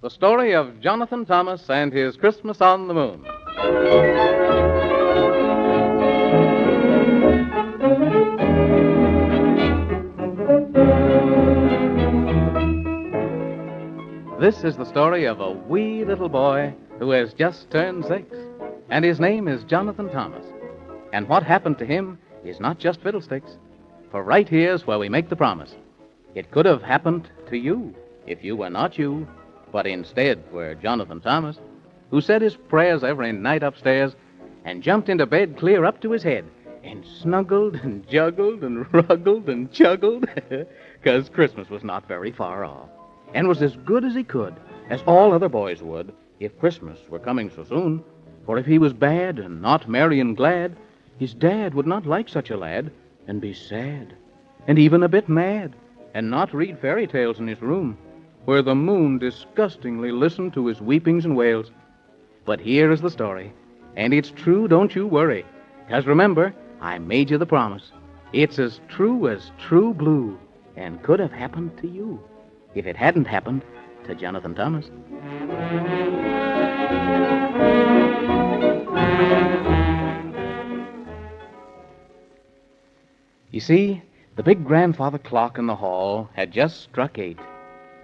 The story of Jonathan Thomas and his Christmas on the Moon. This is the story of a wee little boy who has just turned 6, and his name is Jonathan Thomas. And what happened to him is not just fiddlesticks, for right here's where we make the promise. It could have happened to you if you were not you, but instead were Jonathan Thomas, who said his prayers every night upstairs and jumped into bed clear up to his head and snuggled and juggled and ruggled and juggled, 'cause Christmas was not very far off, and was as good as he could, as all other boys would, if Christmas were coming so soon. For if he was bad and not merry and glad, his dad would not like such a lad, and be sad, and even a bit mad, and not read fairy tales in his room, where the moon disgustingly listened to his weepings and wails. But here is the story, and it's true, don't you worry, 'cause remember, I made you the promise. It's as true blue, and could have happened to you, if it hadn't happened to Jonathan Thomas. You see, the big grandfather clock in the hall had just struck 8,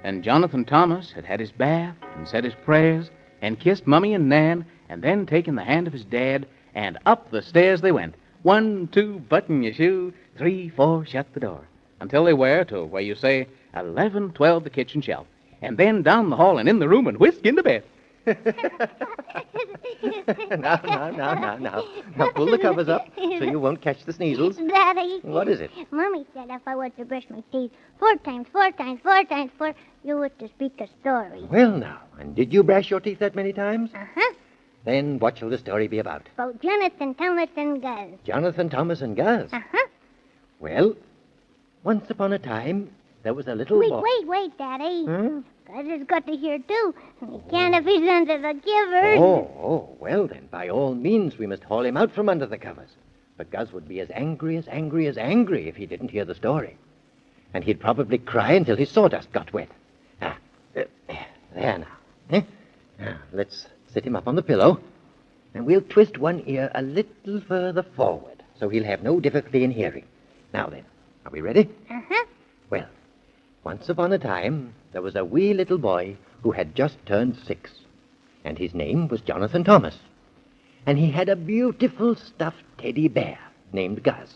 and Jonathan Thomas had had his bath and said his prayers and kissed Mummy and Nan and then taken the hand of his dad, and up the stairs they went. 1, 2, button your shoe, 3, 4, shut the door, until they were to where you say 11, 12, the kitchen shelf, and then down the hall and in the room and whisk into bed. Now. Now pull the covers up so you won't catch the sneezels. Daddy. What is it? Mommy said if I were to brush my teeth 4 times, you were to speak a story. Well, now, and did you brush your teeth that many times? Uh-huh. Then what shall the story be about? About Jonathan Thomas and Gus. Jonathan Thomas and Gus? Uh-huh. Well, once upon a time, there was a little boy... Wait, Daddy. Huh? Gus has got to hear, too. He can't if he's under the covers. Oh, well then, by all means, we must haul him out from under the covers. But Gus would be as angry if he didn't hear the story. And he'd probably cry until his sawdust got wet. There now. Now, let's sit him up on the pillow, and we'll twist one ear a little further forward, so he'll have no difficulty in hearing. Now then, are we ready? Uh-huh. Well, once upon a time, there was a wee little boy who had just turned 6, and his name was Jonathan Thomas. And he had a beautiful stuffed teddy bear named Gus.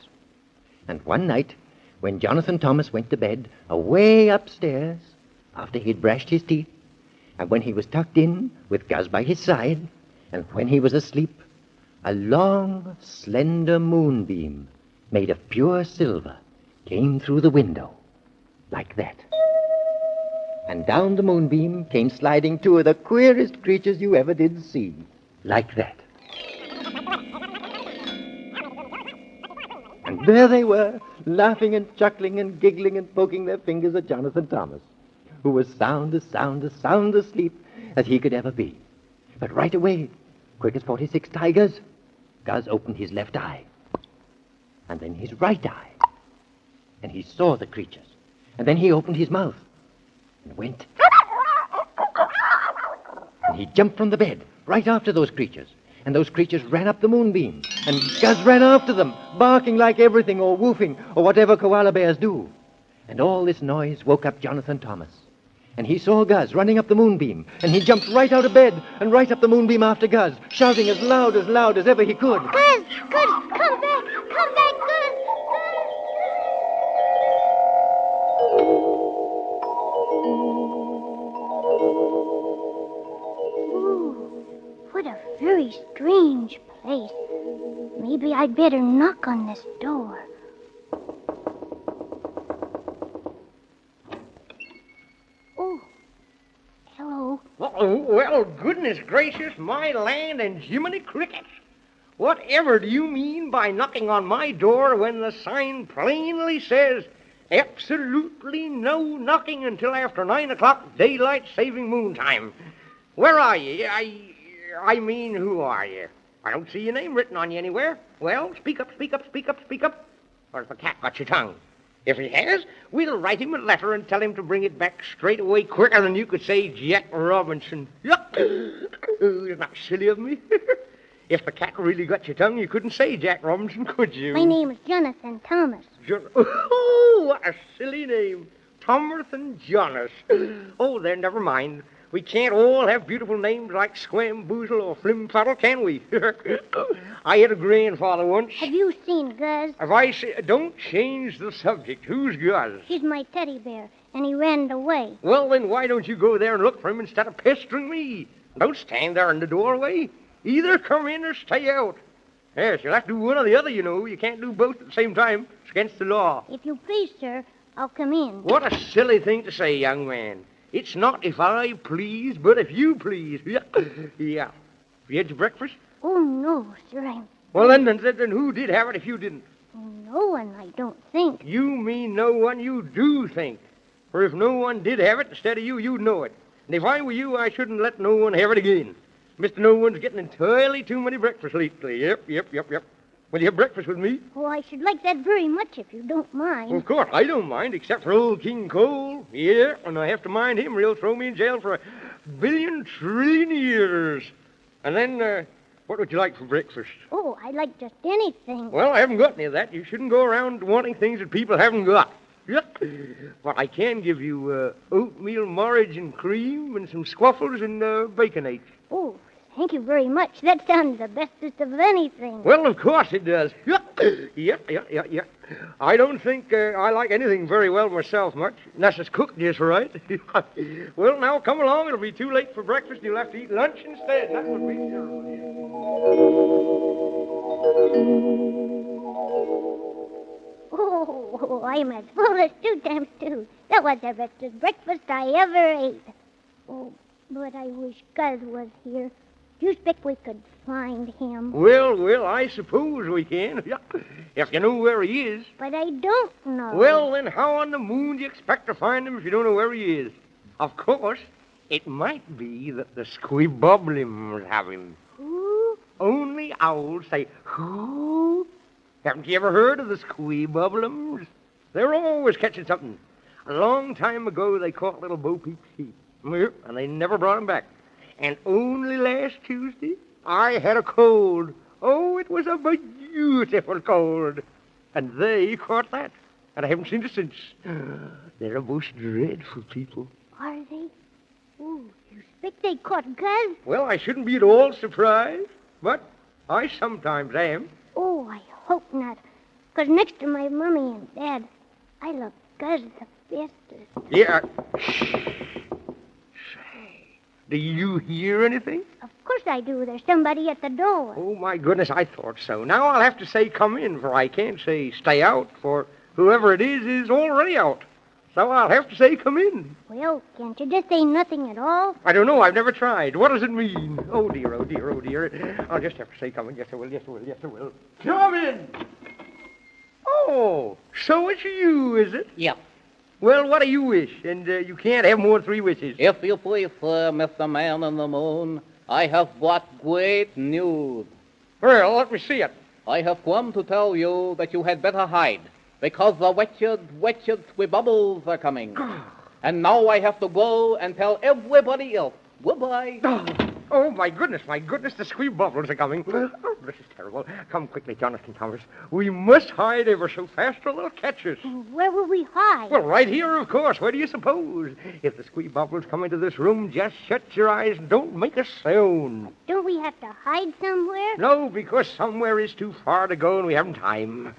And one night, when Jonathan Thomas went to bed away upstairs, after he'd brushed his teeth, and when he was tucked in with Gus by his side, and when he was asleep, a long, slender moonbeam made of pure silver came through the window, like that. And down the moonbeam came sliding 2 of the queerest creatures you ever did see, like that. And there they were, laughing and chuckling and giggling and poking their fingers at Jonathan Thomas, who was sound asleep as he could ever be. But right away, quick as 46 tigers, Gus opened his left eye, and then his right eye, and he saw the creatures, and then he opened his mouth, and went. And he jumped from the bed right after those creatures, and those creatures ran up the moonbeam, and Gus ran after them, barking like everything, or woofing, or whatever koala bears do. And all this noise woke up Jonathan Thomas. And he saw Gus running up the moonbeam, and he jumped right out of bed and right up the moonbeam after Gus, shouting as loud as ever he could. Gus, come back, Gus. Ooh, what a very strange place. Maybe I'd better knock on this door. Oh, hello. Well, goodness gracious, my land and Jiminy Crickets. Whatever do you mean by knocking on my door when the sign plainly says absolutely no knocking until after 9 o'clock daylight saving moon time? Where are you? I mean, who are you? I don't see your name written on you anywhere. Well, speak up. Or if a cat got your tongue. If he has, we'll write him a letter and tell him to bring it back straight away quicker than you could say Jack Robinson. Isn't that silly of me? If the cat really got your tongue, you couldn't say Jack Robinson, could you? My name is Jonathan Thomas. Oh, what a silly name. Thomerson Jonas. Oh, then, never mind. We can't all have beautiful names like Scramboozle or Flimfuddle, can we? I had a grandfather once. Have you seen Guz? If I say, don't change the subject. Who's Gus? He's my teddy bear, and he ran away. Well, then why don't you go there and look for him instead of pestering me? Don't stand there in the doorway. Either come in or stay out. Yes, you'll have to do one or the other, you know. You can't do both at the same time. It's against the law. If you please, sir, I'll come in. What a silly thing to say, young man. It's not if I please, but if you please. Yeah. Have you had your breakfast? Oh, no, sir, Well, then who did have it if you didn't? No one, I don't think. You mean no one you do think. For if no one did have it instead of you, you'd know it. And if I were you, I shouldn't let no one have it again. Mr. No One's getting entirely too many breakfasts lately. Yep. Will you have breakfast with me? Oh, I should like that very much if you don't mind. Well, of course, I don't mind, except for old King Cole. Yeah, and I have to mind him or he'll throw me in jail for 1,000,000,000,000,000 years. And then, what would you like for breakfast? Oh, I like just anything. Well, I haven't got any of that. You shouldn't go around wanting things that people haven't got. Yep. But I can give you oatmeal porridge and cream and some squaffles and baconate. Oh, thank you very much. That sounds the bestest of anything. Well, of course it does. Yep. I don't think I like anything very well myself much, unless it's cooked just right. Well, now, come along. It'll be too late for breakfast. You'll have to eat lunch instead. That would be terrible. Oh, I'm as full as 2 times 2. That was the bestest breakfast I ever ate. Oh, but I wish Guz was here. Do you expect we could find him? Well, I suppose we can. If you know where he is. But I don't know. Well, then how on the moon do you expect to find him if you don't know where he is? Of course, it might be that the Squibboblins have him. Who? Only owls say, who? Haven't you ever heard of the Squibboblins? They're always catching something. A long time ago, they caught little Bo Peep's sheep. And they never brought him back. And only last Tuesday, I had a cold. Oh, it was a beautiful cold. And they caught that. And I haven't seen it since. They're a most dreadful people. Are they? Oh, you expect they caught Guz? Well, I shouldn't be at all surprised. But I sometimes am. Oh, I hope not. Because next to my mommy and dad, I love Guz the bestest. Yeah. Shh. Do you hear anything? Of course I do. There's somebody at the door. Oh, my goodness, I thought so. Now I'll have to say come in, for I can't say stay out, for whoever it is already out. So I'll have to say come in. Well, can't you just say nothing at all? I don't know. I've never tried. What does it mean? Oh, dear, oh, dear, oh, dear. I'll just have to say come in. Yes, I will, yes, I will, yes, I will. Come in! Oh, so it's you, is it? Yep. Well, what do you wish? And you can't have more than 3 wishes. If you please, Mr. Man in the Moon, I have brought great news. Well, let me see it. I have come to tell you that you had better hide, because the wretched Squibbobles are coming. And now I have to go and tell everybody else. Goodbye. Oh, my goodness, the Squibbobles are coming. Oh, this is terrible. Come quickly, Jonathan Thomas. We must hide ever so fast or they'll catch us. Where will we hide? Well, right here, of course. Where do you suppose? If the Squibbobles come into this room, just shut your eyes and don't make a sound. Don't we have to hide somewhere? No, because somewhere is too far to go and we haven't time.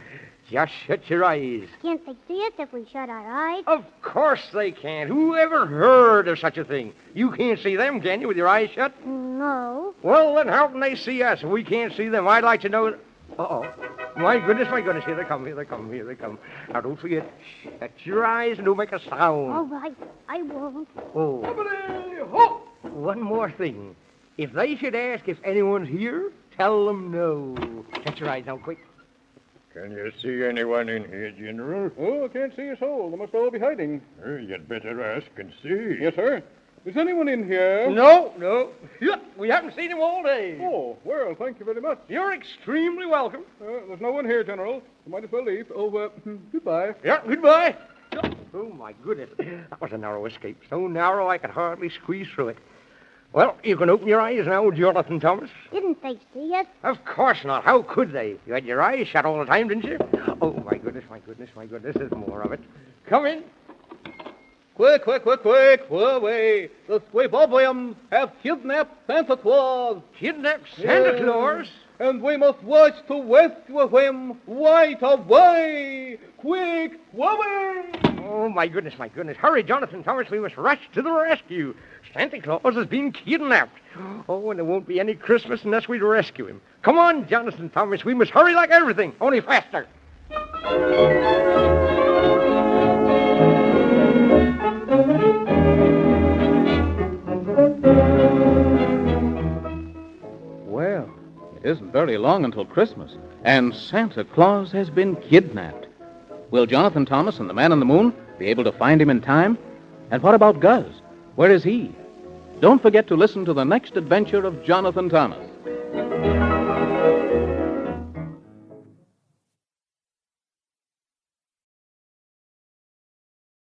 Just shut your eyes. Can't they see us if we shut our eyes? Of course they can. Who ever heard of such a thing? You can't see them, can you, with your eyes shut? No. Well, then how can they see us if we can't see them? I'd like to know... Uh-oh. My goodness. Here they come. Now, don't forget, shut your eyes and don't make a sound. All right, I won't. Oh. One more thing. If they should ask if anyone's here, tell them no. Shut your eyes now, quick. Can you see anyone in here, General? Oh, I can't see a soul. They must all be hiding. You'd better ask and see. Yes, sir. Is anyone in here? No. Yeah, we haven't seen him all day. Oh, well, thank you very much. You're extremely welcome. There's no one here, General. You might as well leave. Oh, goodbye. Yeah, goodbye. Oh, my goodness. That was a narrow escape. So narrow I could hardly squeeze through it. Well, you can open your eyes now, Jonathan Thomas. Didn't they see us? Of course not. How could they? You had your eyes shut all the time, didn't you? Oh, my goodness. There's more of it. Come in. Quick, away. The Squibobriums have kidnapped Santa Claus. Kidnapped Santa Claus? And we must rush to rescue him right away. Quick, away. Oh, my goodness. Hurry, Jonathan Thomas. We must rush to the rescue. Santa Claus has been kidnapped. Oh, and there won't be any Christmas unless we rescue him. Come on, Jonathan Thomas. We must hurry like everything, only faster. Well, it isn't very long until Christmas, and Santa Claus has been kidnapped. Will Jonathan Thomas and the Man in the Moon be able to find him in time? And what about Gus? Where is he? Don't forget to listen to the next adventure of Jonathan Thomas.